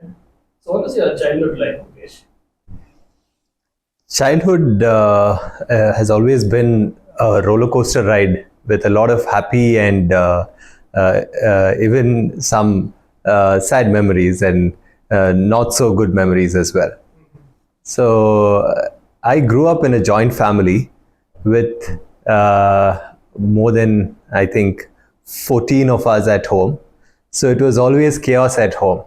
So what was your childhood like, Mukesh? Childhood has always been a roller coaster ride with a lot of happy and even some sad memories and not so good memories as well. So I grew up in a joint family with more than, I think, 14 of us at home. So it was always chaos at home.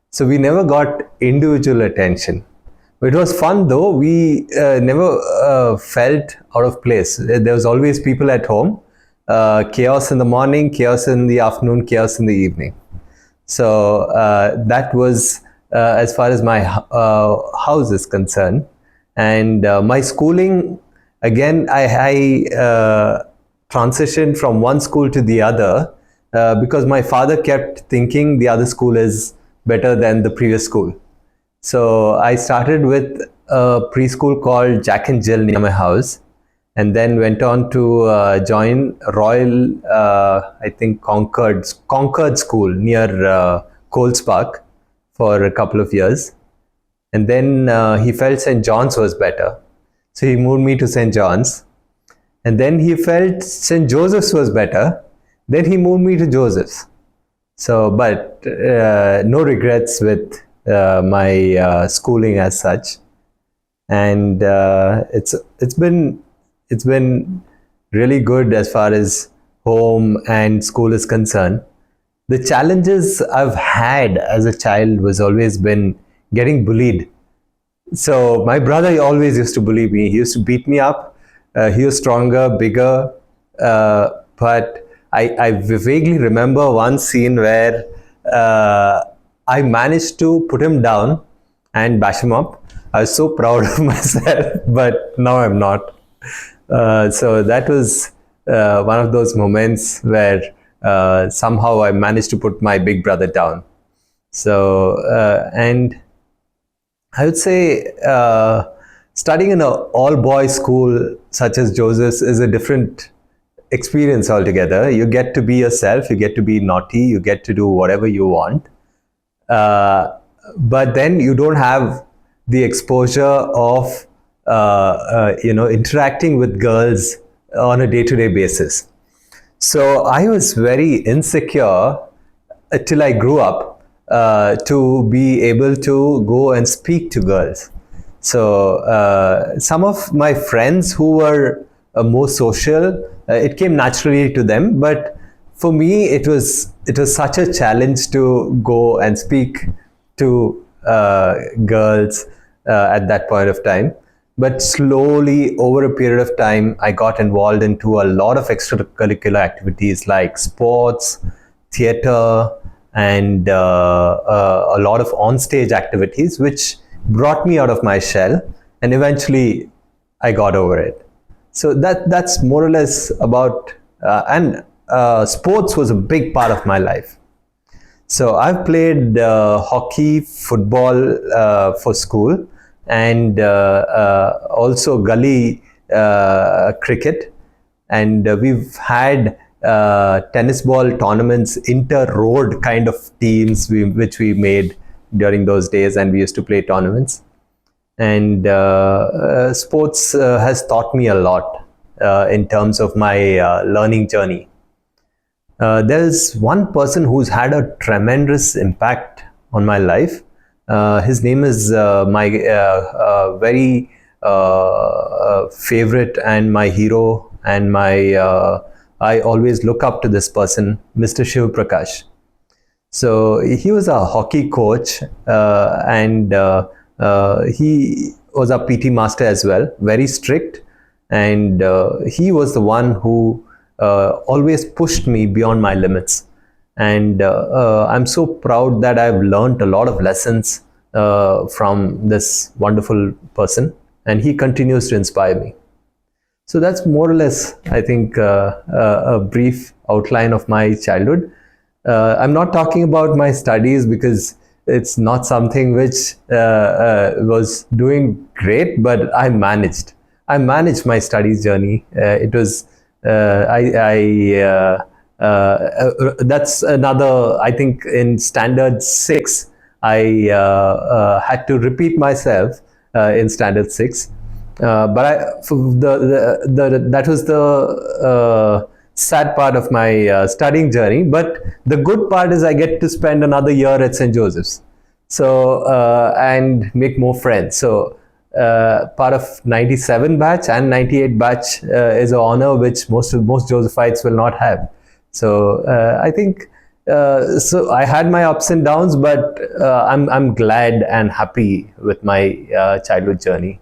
So we never got individual attention. It was fun though. We never felt out of place. There was always people at home. Chaos in the morning, chaos in the afternoon, chaos in the evening. So that was as far as my house is concerned. And my schooling, again, I transitioned from one school to the other because my father kept thinking the other school is better than the previous school. So I started with a preschool called Jack and Jill near my house, and then went on to join Royal, I think Concord School near Coles Park for a couple of years, and then he felt St. John's was better, so he moved me to St. John's, and then he felt St. Joseph's was better, then he moved me to Joseph's. So, but no regrets with my schooling as such, and it's been really good as far as home and school is concerned. The challenges I've had as a child was always been getting bullied. So my brother always used to bully me. He used to beat me up. He was stronger, bigger, but I vaguely remember one scene where I managed to put him down and bash him up. I was so proud of myself, but now I'm not. So that was one of those moments where somehow I managed to put my big brother down. So, and I would say studying in an all boys school such as Joseph's is a different experience altogether. You get to be yourself, you get to be naughty, you get to do whatever you want. Uh, but then you don't have the exposure of interacting with girls on a day-to-day basis. So I was very insecure till I grew up to be able to go and speak to girls. So some of my friends who were more social, it came naturally to them. But for me, it was such a challenge to go and speak to girls at that point of time. But slowly, over a period of time, I got involved into a lot of extracurricular activities like sports, theater, and a lot of on-stage activities, which brought me out of my shell, and eventually I got over it. So that's more or less about, and sports was a big part of my life. So I've played hockey, football for school, and also gully cricket. And we've had tennis ball tournaments, inter-road kind of teams, which we made during those days, and we used to play tournaments. And sports has taught me a lot in terms of my learning journey. There's one person who's had a tremendous impact on my life. His name is my very favorite and my hero, and my I always look up to this person, Mr. Shiv Prakash. So he was a hockey coach, and he was a PT master as well, very strict, and he was the one who always pushed me beyond my limits. And I'm so proud that I've learned a lot of lessons from this wonderful person, and he continues to inspire me. So that's more or less, I think, a brief outline of my childhood. I'm not talking about my studies because it's not something which was doing great, but I managed. I managed my studies journey. It was that's another. I think in standard 6, I had to repeat myself in standard 6. But that was the sad part of my studying journey. But the good part is I get to spend another year at St. Joseph's, so and make more friends. So part of 97 batch and 98 batch is an honor which most Josephites will not have. So I think so I had my ups and downs, but I'm glad and happy with my childhood journey.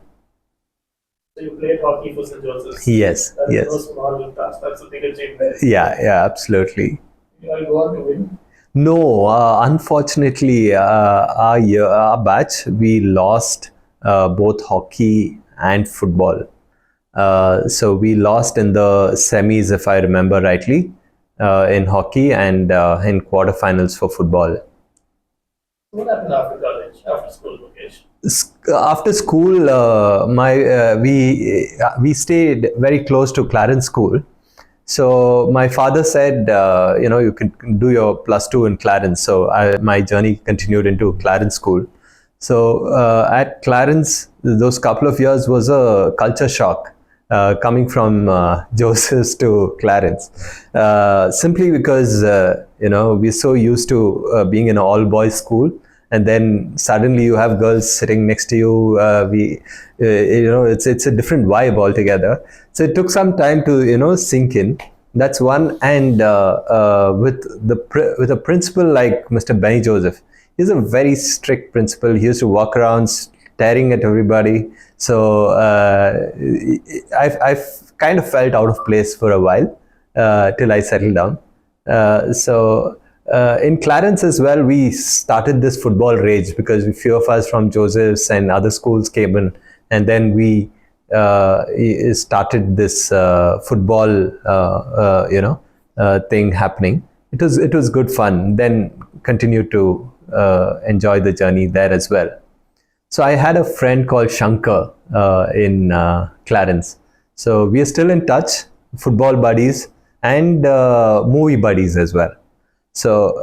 So you played hockey for St. Joseph's. Yes, That is no yes, small task. That's a big achievement. yeah, absolutely. You will go on to win. No, unfortunately, our batch, we lost both hockey and football. So we lost in the semis, if I remember rightly, in hockey, and in quarterfinals for football. What happened after college, after school, Mukesh? After school, my we stayed very close to Clarence School. So my father said, you can do your +2 in Clarence. So my journey continued into Clarence School. So at Clarence, those couple of years was a culture shock, coming from Joseph's to Clarence, simply because we're so used to being in an all boys school, and then suddenly you have girls sitting next to you. It's a different vibe altogether. So it took some time to sink in. That's one. And with a principal like Mr. Benny Joseph, he's a very strict principal. He used to walk around staring at everybody. So I've kind of felt out of place for a while, till I settled down. In Clarence as well, we started this football rage because a few of us from Joseph's and other schools came in, and then we started this football, thing happening. It was good fun. Then continued to enjoy the journey there as well. So I had a friend called Shankar in Clarence. So we are still in touch, football buddies and movie buddies as well. So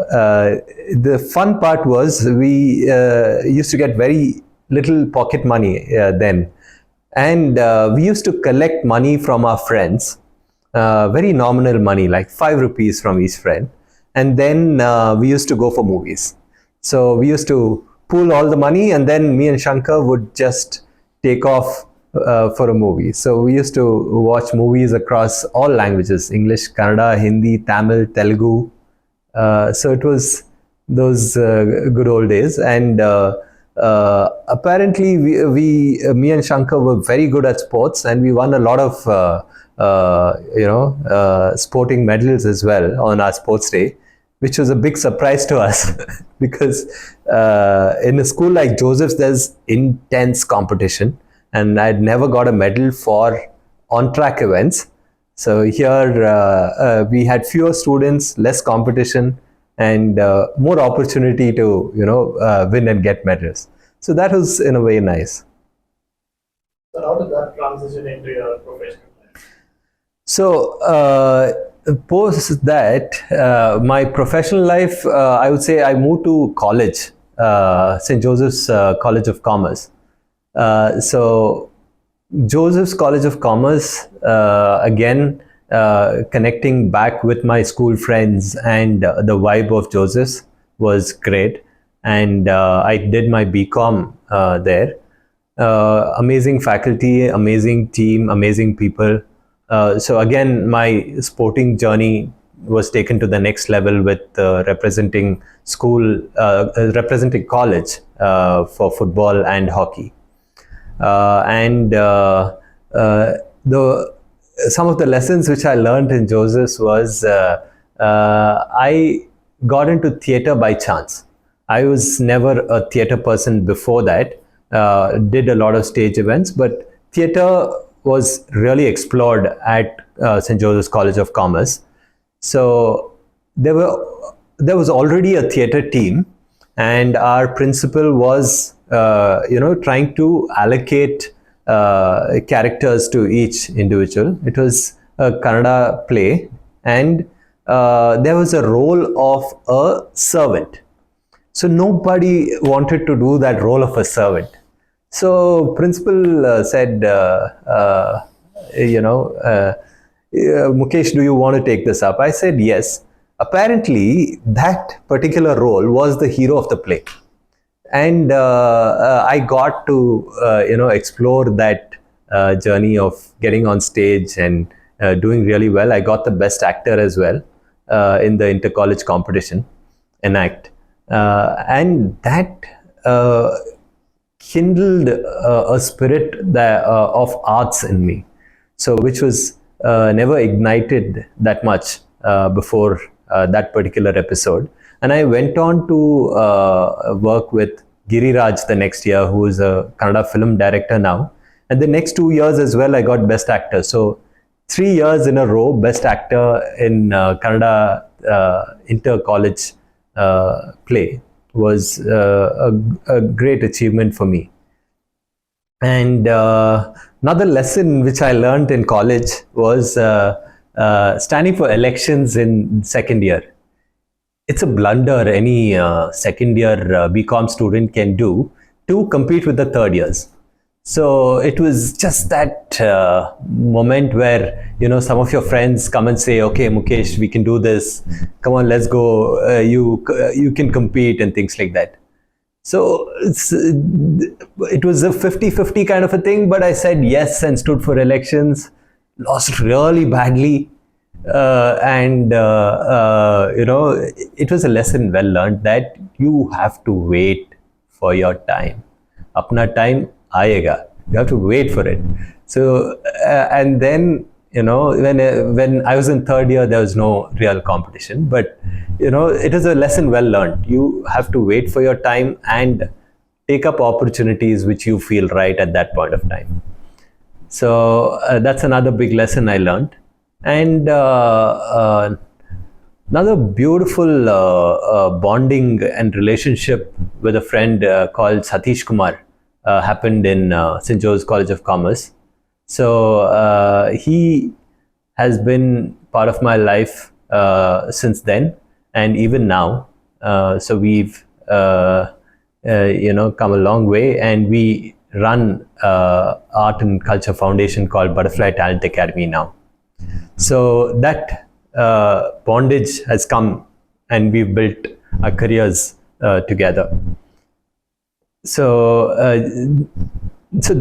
the fun part was we used to get very little pocket money then, and we used to collect money from our friends, very nominal money, like 5 rupees from each friend, and then we used to go for movies. So we used to pool all the money, and then me and Shankar would just take off for a movie. So we used to watch movies across all languages: English, Kannada, Hindi, Tamil, Telugu. So it was those good old days. And apparently me and Shankar were very good at sports, and we won a lot of sporting medals as well on our sports day, which was a big surprise to us because in a school like Joseph's, there's intense competition, and I'd never got a medal for on-track events. So here we had fewer students, less competition, and more opportunity to win and get medals. So that was in a way nice. So how did that transition into your professional life? So post that, my professional life, I would say I moved to college, St. Joseph's College of Commerce. So Joseph's College of Commerce, again, connecting back with my school friends, and the vibe of Joseph's was great. And I did my BCom there. Amazing faculty, amazing team, amazing people. So again, my sporting journey was taken to the next level with representing college for football and hockey. The some of the lessons which I learned in Joseph's was I got into theater by chance. I was never a theater person before that. Did a lot of stage events, but theater was really explored at St. Joseph's College of Commerce. So there was already a theater team, and our principal was trying to allocate characters to each individual. It was a Kannada play, and there was a role of a servant. So nobody wanted to do that role of a servant. So principal said, you know, Mukesh, do you want to take this up? I said yes. Apparently, that particular role was the hero of the play, and I got to explore that journey of getting on stage and doing really well. I got the best actor as well in the inter college competition, enact, and that kindled a spirit of arts in me, so which was never ignited that much before that particular episode. And I went on to work with Giriraj the next year, who is a Kannada film director now. And the next 2 years as well, I got Best Actor. So 3 years in a row, Best Actor in Kannada inter college play was a great achievement for me. And another lesson which I learned in college was standing for elections in second year. It's a blunder any second year BCom student can do to compete with the third years. So it was just that moment where some of your friends come and say, "Okay, Mukesh, we can do this. Come on, let's go. You can compete," and things like that. So it was a 50-50 kind of a thing, but I said yes and stood for elections, lost really badly. And it was a lesson well learned that you have to wait for your time. Apna time aayega. You have to wait for it. So, and then, when I was in third year, there was no real competition, but it is a lesson well learned. You have to wait for your time and take up opportunities which you feel right at that point of time. So that's another big lesson I learned. And another beautiful bonding and relationship with a friend called Satish Kumar happened in St. Joe's College of Commerce. So he has been part of my life since then, and even now. So we've come a long way, and we run art and culture foundation called Butterfly Talent Academy now. So that bondage has come, and we've built our careers together. So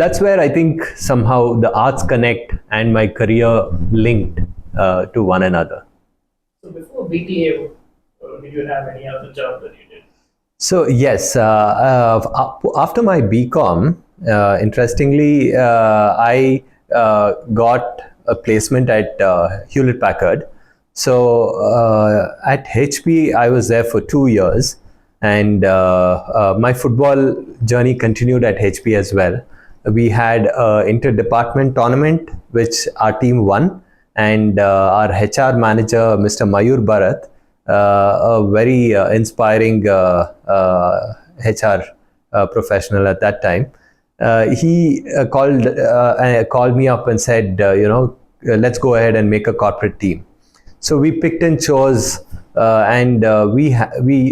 that's where I think somehow the arts connect and my career linked to one another. So before BTA, did you have any other job that you did? So yes, after my BCom, interestingly, I got a placement at Hewlett Packard. So at HP, I was there for 2 years, and my football journey continued at HP as well. We had an inter-department tournament, which our team won, and our HR manager, Mr. Mayur Bharat, a very inspiring HR professional at that time, he called me up and said, let's go ahead and make a corporate team. So we picked and chose, and we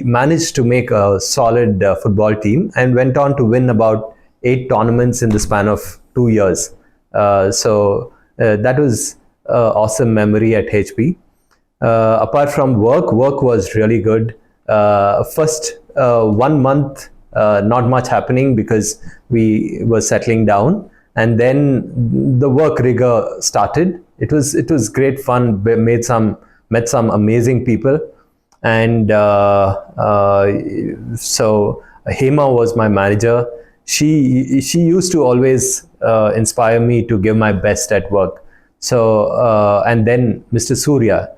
managed to make a solid football team and went on to win about 8 tournaments in the span of 2 years. So that was an awesome memory at HP. Apart from work was really good. First 1 month, not much happening because we were settling down, and then the work rigor started. It was great fun. Met some amazing people, and so Hema was my manager. She used to always inspire me to give my best at work. So and then Mr. Surya,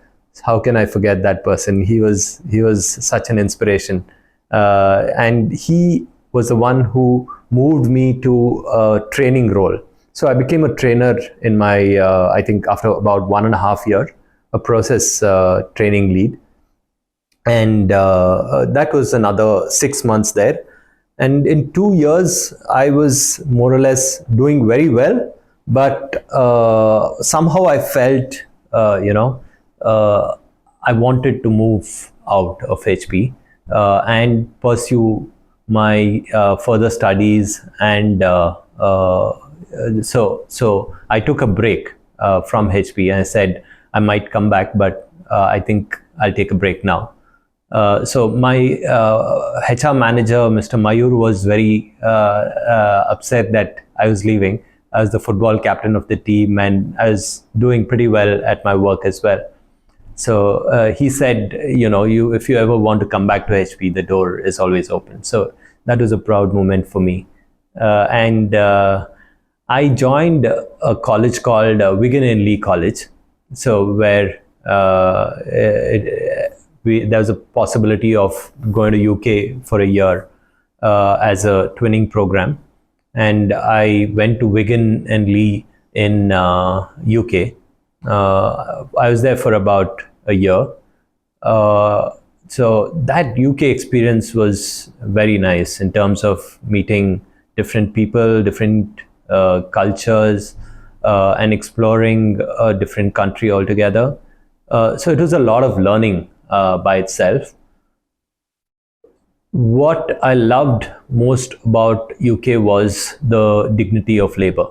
how can I forget that person? He was such an inspiration, and he was the one who moved me to a training role. So I became a trainer in my I think after about 1.5 years, a process training lead, and that was another 6 months there. And in 2 years, I was more or less doing very well, but somehow I felt, I wanted to move out of HP. and pursue my further studies. And so I took a break from HP, and I said I might come back, but I think I'll take a break now. So my HR manager, Mr. Mayur, was very upset that I was leaving. I was the football captain of the team, and I was doing pretty well at my work as well. So he said, you if you ever want to come back to HP, the door is always open. So that was a proud moment for me. And I joined a college called Wigan and Lee College. So where there was a possibility of going to UK for a year as a twinning program. And I went to Wigan and Lee in UK. I was there for about a year. So that UK experience was very nice in terms of meeting different people, different cultures, and exploring a different country altogether. So it was a lot of learning by itself. What I loved most about UK was the dignity of labor,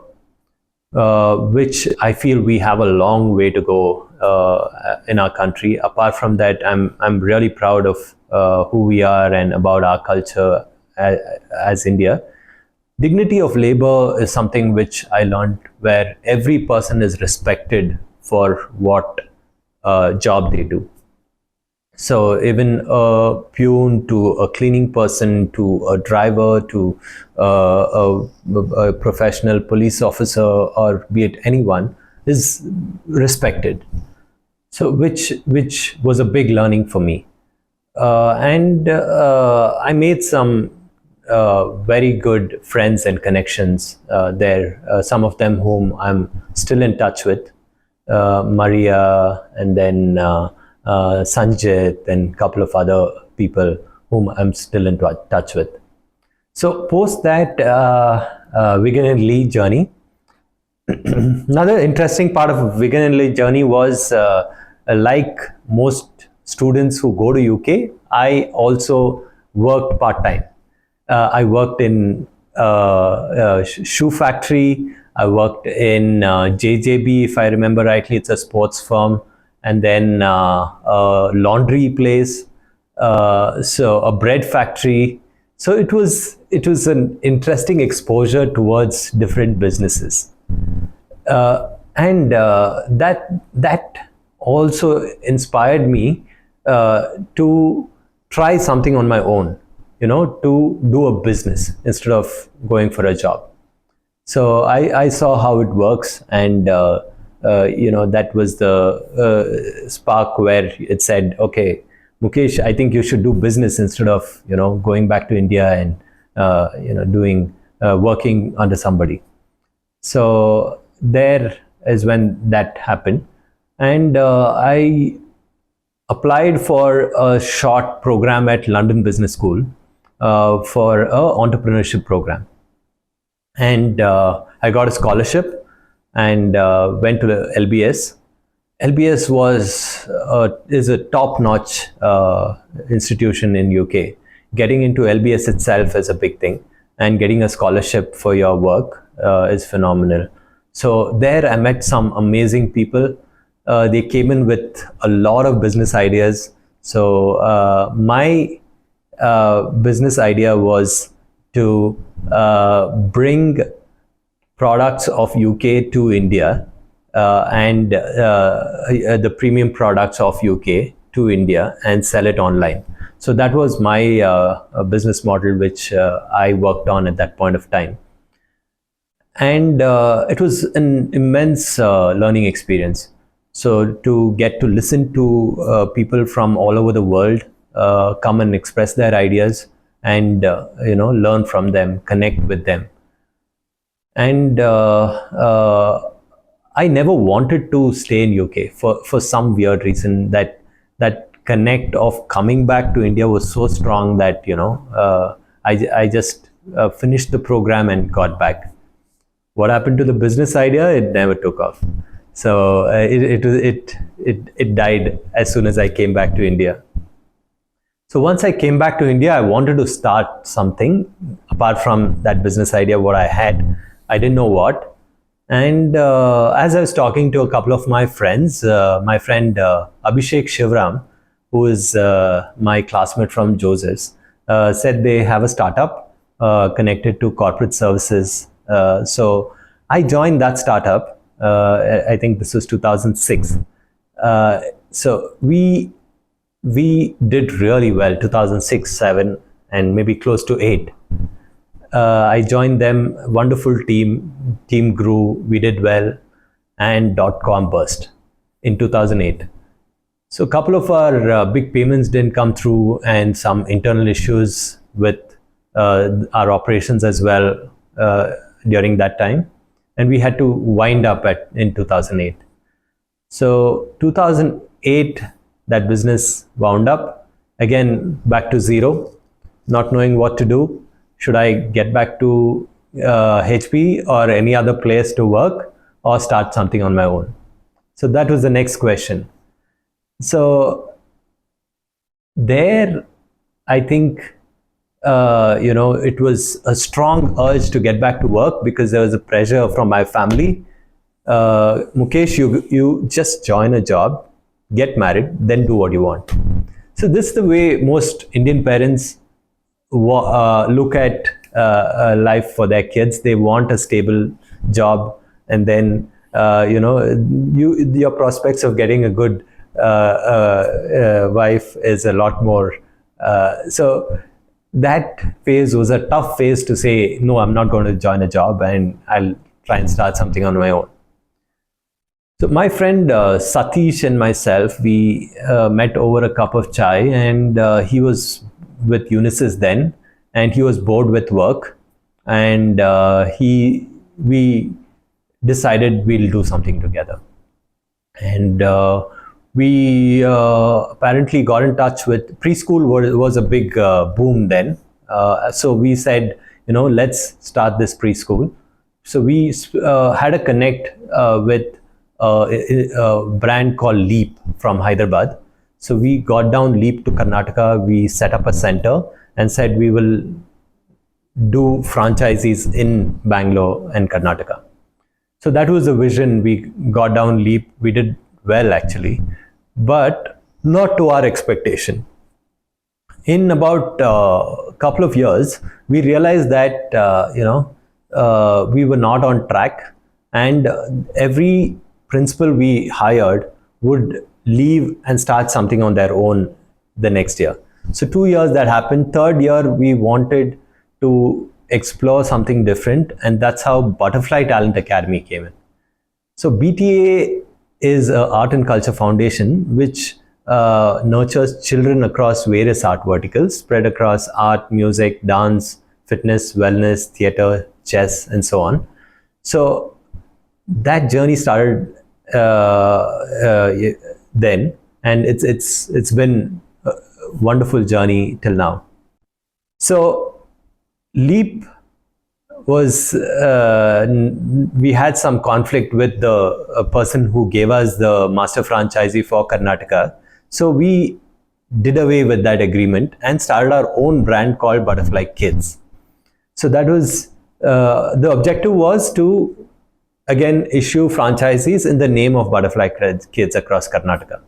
which I feel we have a long way to go in our country. Apart from that, I'm really proud of who we are and about our culture as India. Dignity of labor is something which I learned, where every person is respected for what job they do. So even a peon to a cleaning person to a driver to a professional police officer, or be it anyone, is respected. So which was a big learning for me. And I made some very good friends and connections there. Some of them whom I'm still in touch with, Maria, and then Sanjit, and a couple of other people whom I'm still in touch with. So post that Wigan and Lee journey, another interesting part of Wigan and Lee journey was, like most students who go to UK, I also worked part time. I worked in shoe factory. I worked in JJB, if I remember rightly. It's a sports firm, and then a laundry place. So a bread factory. So it was an interesting exposure towards different businesses, and that also inspired me to try something on my own, to do a business instead of going for a job. So I saw how it works, and that was the spark where it said, okay, Mukesh, I think you should do business instead of going back to India and doing working under somebody. So there is when that happened, and I applied for a short program at London Business School for a entrepreneurship program, and I got a scholarship and went to the LBS. LBS is a top-notch institution in UK. Getting into LBS itself is a big thing, and getting a scholarship for your work is phenomenal. So there I met some amazing people. They came in with a lot of business ideas. So my business idea was to bring products of UK to India, and the premium products of UK to India, and sell it online. So that was my business model, which I worked on at that point of time. And it was an immense learning experience. So to get to listen to people from all over the world come and express their ideas, and learn from them, connect with them. And I never wanted to stay in UK for some weird reason. That connect of coming back to India was so strong that I just finished the program and got back. What happened to the business idea? It never took off. So it died as soon as I came back to India. So once I came back to India, I wanted to start something apart from that business idea what I had. I didn't know what. And as I was talking to a couple of my friends, my friend Abhishek Shivram, who is my classmate from Joseph's, said they have a startup connected to corporate services. So I joined that startup. I think this was 2006. So we did really well, 2006, 7, and maybe close to 8. I joined them, wonderful team grew, we did well, and .com burst in 2008. So a couple of our big payments didn't come through, and some internal issues with our operations as well during that time, and we had to wind up in 2008. So 2008, that business wound up again, back to zero, not knowing what to do. Should I get back to HP or any other place to work, or start something on my own? So that was the next question. So there, I think, it was a strong urge to get back to work because there was a pressure from my family. Mukesh, you just join a job, get married, then do what you want. So this is the way most Indian parents look at life for their kids. They want a stable job, and then your prospects of getting a good wife is a lot more. So that phase was a tough phase to say, no, I'm not going to join a job, and I'll try and start something on my own. So my friend Satish and myself, we met over a cup of chai, and he was with Unisys then, and he was bored with work, and we decided we'll do something together. And we apparently got in touch with preschool. Was a big boom then. So we said, let's start this preschool. So we had a connect with a brand called Leap from Hyderabad. So we got down Leap to Karnataka. We set up a center and said we will do franchisees in Bangalore and Karnataka. So that was the vision. We got down Leap. We did well, actually, but not to our expectation. In about a couple of years, we realized that we were not on track, and every principal we hired would leave and start something on their own the next year. So 2 years that happened. Third year, we wanted to explore something different, and that's how Butterfly Talent Academy came in. So BTA is an art and culture foundation which nurtures children across various art verticals spread across art, music, dance, fitness, wellness, theater, chess, and so on. So that journey started then, and it's been a wonderful journey till now. So Leap was we had some conflict with the person who gave us the master franchisee for Karnataka. So we did away with that agreement and started our own brand called Butterfly Kids. So that was the objective was to again issue franchisees in the name of Butterfly Kids across Karnataka.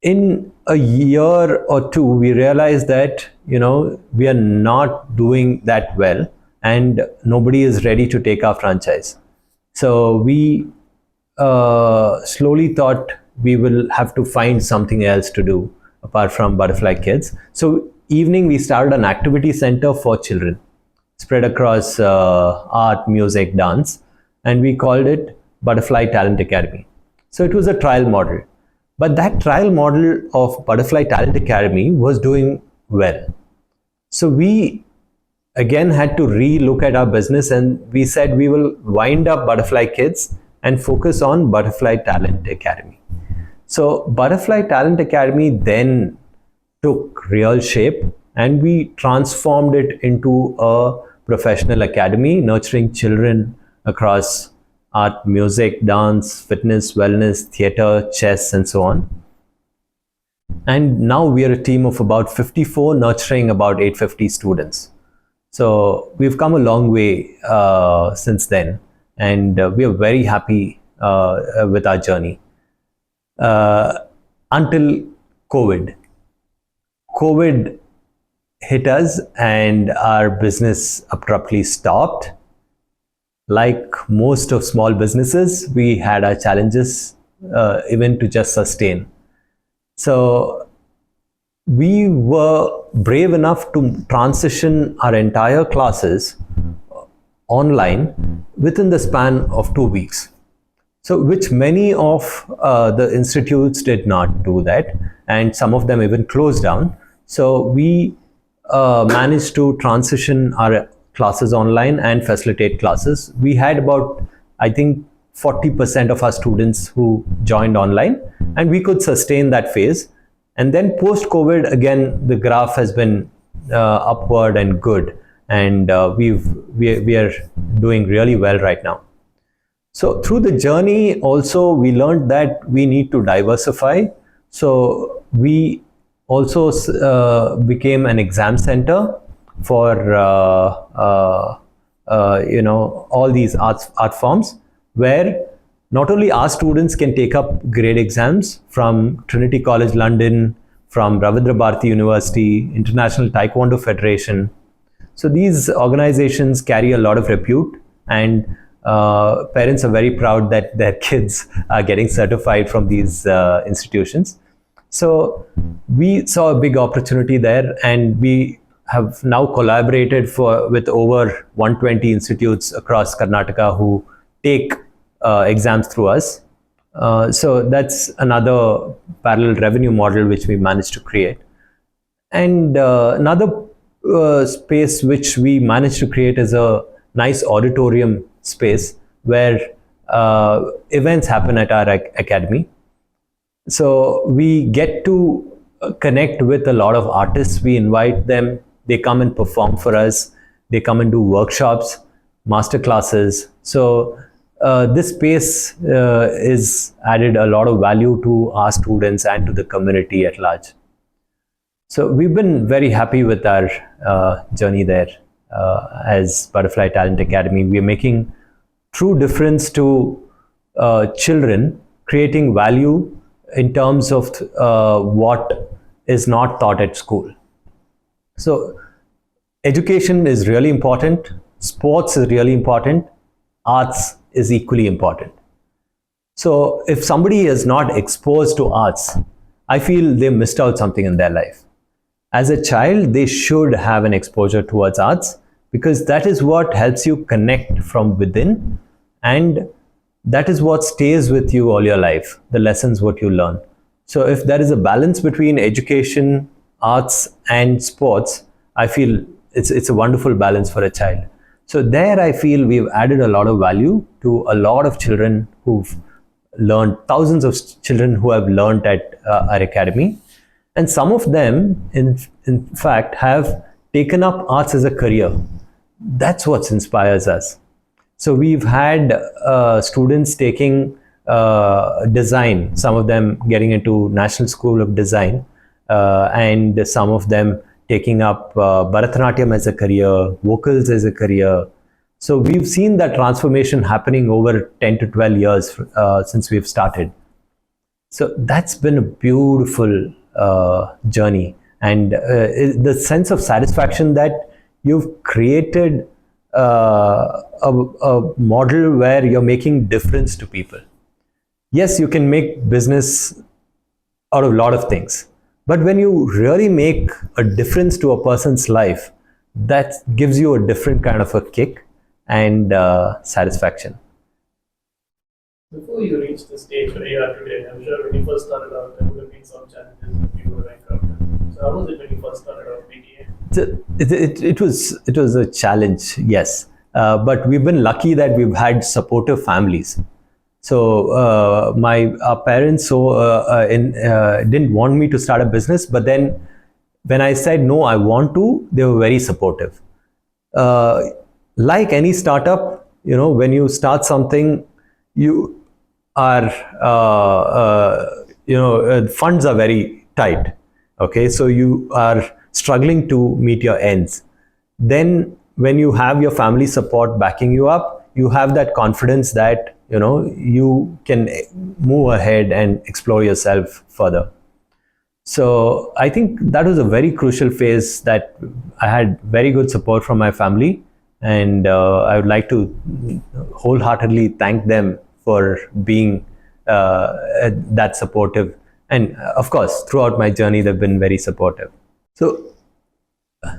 In a year or two, we realized that we are not doing that well, and nobody is ready to take our franchise. So we slowly thought we will have to find something else to do apart from Butterfly Kids. So evening we started an activity center for children spread across art, music, dance, and we called it Butterfly Talent Academy. So it was a trial model. But that trial model of Butterfly Talent Academy was doing well. So we again had to re-look at our business, and we said we will wind up Butterfly Kids and focus on Butterfly Talent Academy. So Butterfly Talent Academy then took real shape, and we transformed it into a professional academy nurturing children across art, music, dance, fitness, wellness, theater, chess, and so on. And now we are a team of about 54, nurturing about 850 students. So we've come a long way since then, and we are very happy with our journey. Until COVID. COVID hit us and our business abruptly stopped. Like most of small businesses, we had our challenges even to just sustain. So we were brave enough to transition our entire classes online within the span of 2 weeks. So, which many of the institutes did not do that, and some of them even closed down. So, we managed to transition our classes online and facilitate classes. We had about, I think, 40% of our students who joined online, and we could sustain that phase. And then post COVID, again, the graph has been upward and good, and we are doing really well right now. So through the journey, also we learned that we need to diversify. So we also became an exam center for all these art forms, where not only our students can take up grade exams from Trinity College London, from Ravindra Bharati University, International Taekwondo Federation. So these organizations carry a lot of repute, and parents are very proud that their kids are getting certified from these institutions. So we saw a big opportunity there, and we have now collaborated with over 120 institutes across Karnataka who take exams through us. So that's another parallel revenue model which we managed to create. And another space which we managed to create is a nice auditorium space where events happen at our academy. So we get to connect with a lot of artists. We invite them, they come and perform for us, they come and do workshops, master classes. So this space is added a lot of value to our students and to the community at large. So we've been very happy with our journey there as Butterfly Talent Academy. We're making true difference to children, creating value in terms of what is not taught at school. So education is really important, sports is really important, arts is equally important. So if somebody is not exposed to arts, I feel they missed out something in their life. As a child, they should have an exposure towards arts, because that is what helps you connect from within, and that is what stays with you all your life, the lessons what you learn. So if there is a balance between education, arts and sports, I feel it's a wonderful balance for a child. So there I feel we've added a lot of value to a lot of children who've learned, thousands of children who have learned at our academy. And some of them, in fact, have taken up arts as a career. That's what inspires us. So we've had students taking design, some of them getting into National School of Design, and some of them taking up Bharatanatyam as a career, vocals as a career. So we've seen that transformation happening over 10 to 12 years since we've started. So that's been a beautiful journey, and the sense of satisfaction that you've created a model where you're making difference to people. Yes, you can make business out of a lot of things, but when you really make a difference to a person's life, that gives you a different kind of a kick and satisfaction. Before you reach the stage where you are today, I'm sure when you first started out, there would have been some challenges that you would have encountered. So how was it when you first started out BTA? It was a challenge, yes, but we've been lucky that we've had supportive families. So our parents didn't want me to start a business, but then when I said no, I want to, they were very supportive. Like any startup, when you start something, you are funds are very tight. Okay, so you are struggling to meet your ends. Then when you have your family support backing you up, you have that confidence that you can move ahead and explore yourself further. So I think that was a very crucial phase that I had very good support from my family, and I would like to wholeheartedly thank them for being that supportive. And of course, throughout my journey, they've been very supportive. So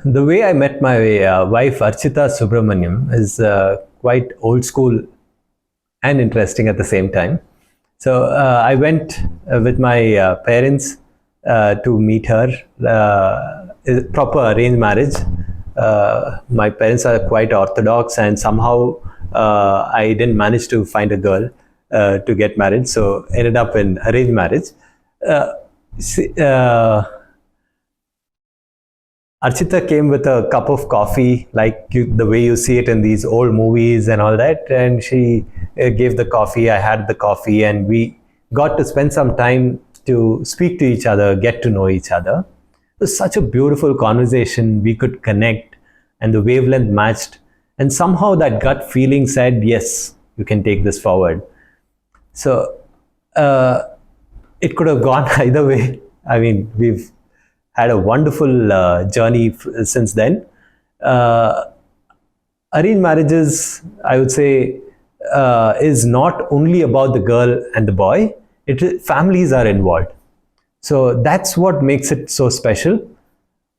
the way I met my wife Archita Subramaniam is quite old school and interesting at the same time. So I went with my parents to meet her. Proper arranged marriage. My parents are quite orthodox, and somehow I didn't manage to find a girl to get married, so ended up in arranged marriage. Uh, see, Archita came with a cup of coffee, like the way you see it in these old movies and all that. And she gave the coffee. I had the coffee, and we got to spend some time to speak to each other, get to know each other. It was such a beautiful conversation. We could connect, and the wavelength matched. And somehow that gut feeling said, yes, you can take this forward. So it could have gone either way. I mean, we've had a wonderful journey since then. Uh, Arranged marriages, I would say, is not only about the girl and the boy. Families are involved. So that's what makes it so special.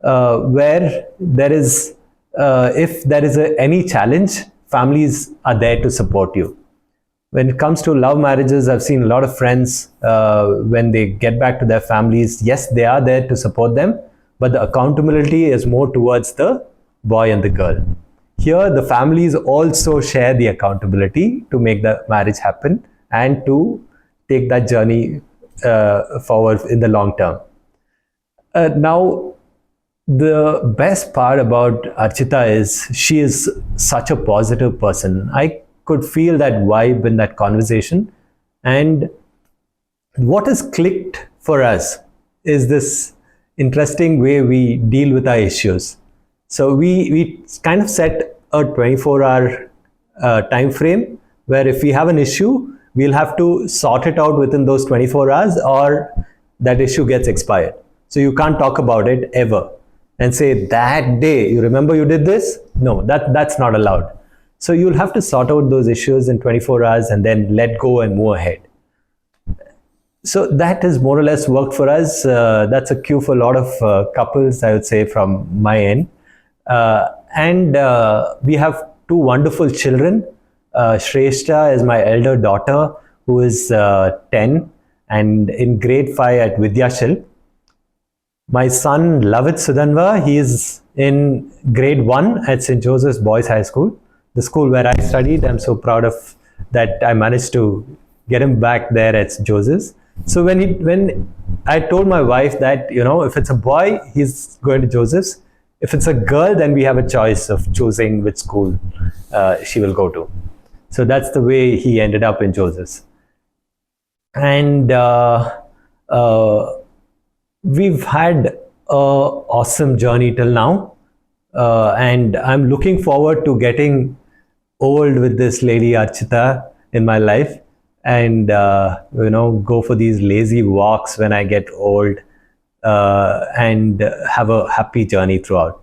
Where there is, if there is any challenge, families are there to support you. When it comes to love marriages, I've seen a lot of friends when they get back to their families, yes, they are there to support them, but the accountability is more towards the boy and the girl. Here, the families also share the accountability to make the marriage happen and to take that journey forward in the long term. Now, the best part about Archita is she is such a positive person. I could feel that vibe in that conversation. And what has clicked for us is this interesting way we deal with our issues. So we kind of set a 24-hour time frame where if we have an issue, we'll have to sort it out within those 24 hours or that issue gets expired. So you can't talk about it ever and say, that day, you remember you did this? No, that's not allowed. So you'll have to sort out those issues in 24 hours and then let go and move ahead. So that has more or less worked for us. That's a cue for a lot of couples, I would say, from my end. And we have two wonderful children. Shrestha is my elder daughter, who is 10 and in grade 5 at Vidyashil. My son, Lavit Sudanva, he is in grade 1 at St. Joseph's Boys High School, the school where I studied. I'm so proud of that I managed to get him back there at Joseph's. So when I told my wife that, if it's a boy, he's going to Joseph's. If it's a girl, then we have a choice of choosing which school she will go to. So that's the way he ended up in Joseph's. And we've had an awesome journey till now. And I'm looking forward to getting old with this lady Archita in my life and go for these lazy walks when I get old and have a happy journey throughout.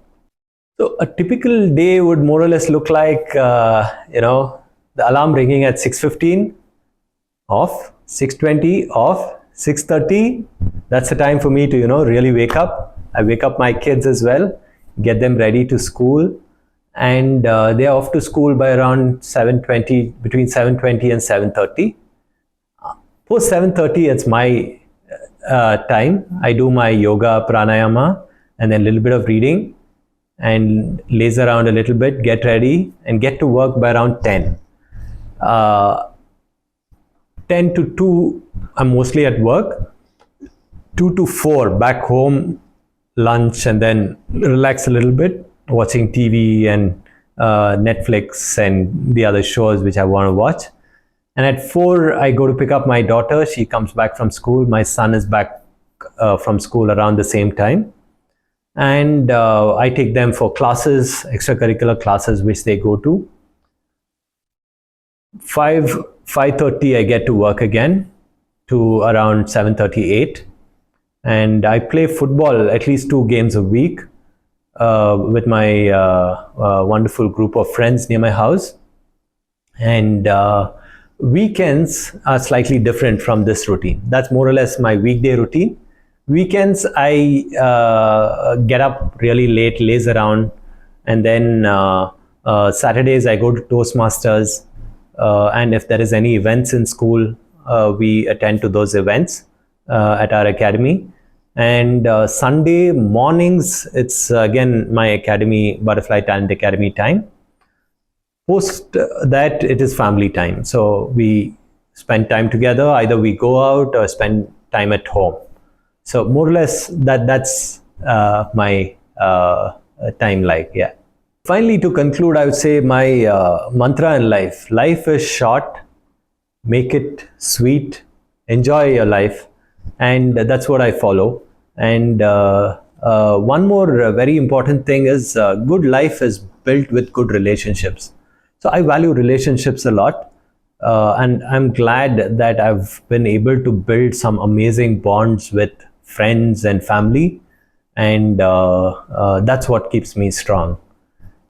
So a typical day would more or less look like the alarm ringing at 6:15 off, 6:20 off, 6:30. That's the time for me to really wake up. I wake up my kids as well, get them ready to school, and they are off to school by around 7:20, between 7:20 and 7:30. Post 7:30, it's my time. I do my yoga, pranayama, and then a little bit of reading and laze around a little bit, get ready, and get to work by around 10. 10 to 2, I'm mostly at work. 2 to 4, back home, lunch, and then relax a little bit, watching TV and Netflix and the other shows which I want to watch. And at 4, I go to pick up my daughter. She comes back from school. My son is back from school around the same time, and I take them for classes, extracurricular classes which they go to. 5:30 I get to work again to around 7:38, and I play football at least 2 games a week with my wonderful group of friends near my house. And weekends are slightly different from this routine. That's more or less my weekday routine. Weekends, I get up really late, laze around, and then Saturdays I go to Toastmasters, and if there is any events in school, we attend to those events at our academy. And Sunday mornings, it's again my academy, Butterfly Talent Academy time. Post that, it is family time. So we spend time together. Either we go out or spend time at home. So more or less that's my time like, yeah. Finally, to conclude, I would say my mantra in life: life is short, make it sweet, enjoy your life, and that's what I follow. And one more very important thing is good life is built with good relationships. So I value relationships a lot, and I'm glad that I've been able to build some amazing bonds with friends and family, and that's what keeps me strong.